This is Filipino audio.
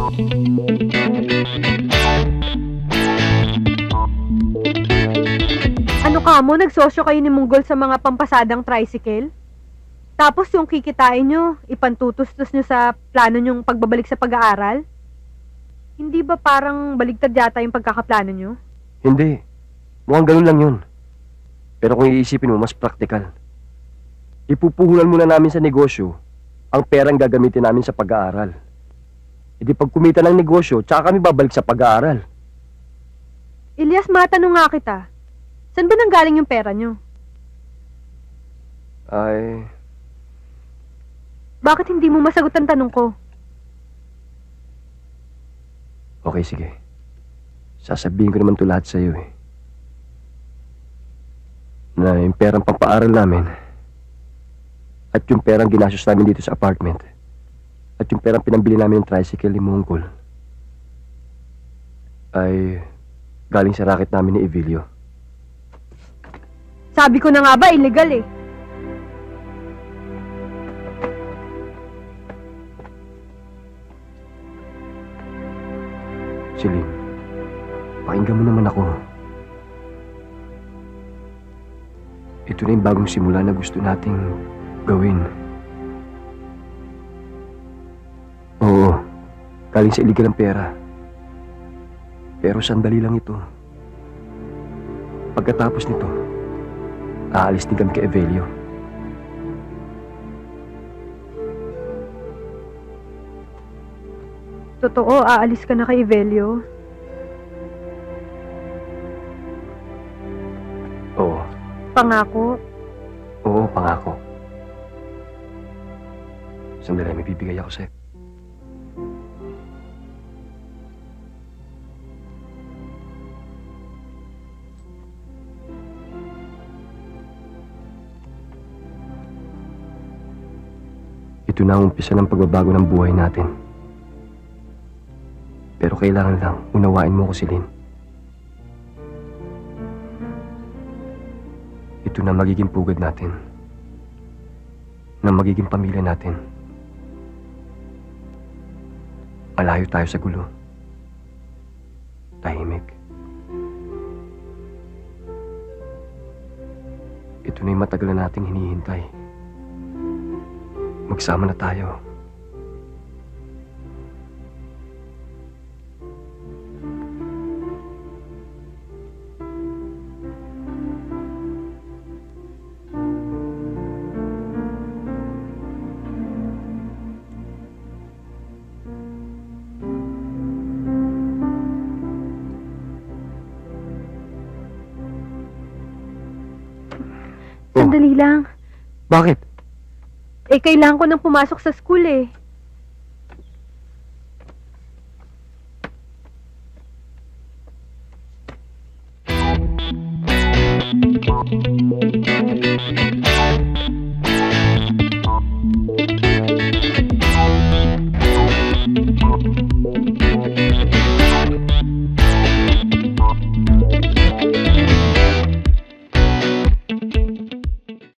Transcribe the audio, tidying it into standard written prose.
Ano ka mo? Nagsosyo kayo ni Munggol sa mga pampasadang tricycle? Tapos yung kikitain nyo, ipantutustos nyo sa plano nyong pagbabalik sa pag-aaral? Hindi ba parang baligtad yata yung pagkakaplano nyo? Hindi. Mukhang ganun lang yun. Pero kung iisipin mo, mas praktikal. Ipupuhunan muna namin sa negosyo ang perang gagamitin namin sa pag-aaral. E di pag kumita ng negosyo, tsaka kami babalik sa pag-aaral. Elias, matanong nga kita. Saan ba nanggaling yung pera nyo? Ay... Bakit hindi mo masagot ang tanong ko? Okay, sige. Sasabihin ko naman ito lahat sa'yo eh. Na yung perang pampaaral namin at yung perang ginastos namin dito sa apartment at yung perang pinambili namin ng tricycle ni Mungkol ay galing sa racket namin ni Evilio. Sabi ko na nga ba, illegal eh. Celine, pakinggan mo naman ako. Ito na yung bagong simula na gusto nating gawin. Oo, galing sa iligal ang pera. Pero sandali lang ito. Pagkatapos nito, aalis din kami kay Evelio. Totoo, aalis ka na kay Evelio? Oo. Pangako? Oo, pangako. Sandali, may bibigay ako sa'yo. Ito na ang umpisa ng pagbabago ng buhay natin. Pero kailangan lang, unawain mo ko, Celine. Ito na magiging pugad natin. Na magiging pamilya natin. Malayo tayo sa gulo. Tahimik. Ito na yung matagal na nating hinihintay. Magsama na tayo. Sandali lang. Bakit? Eh, kailangan ko nang pumasok sa school eh.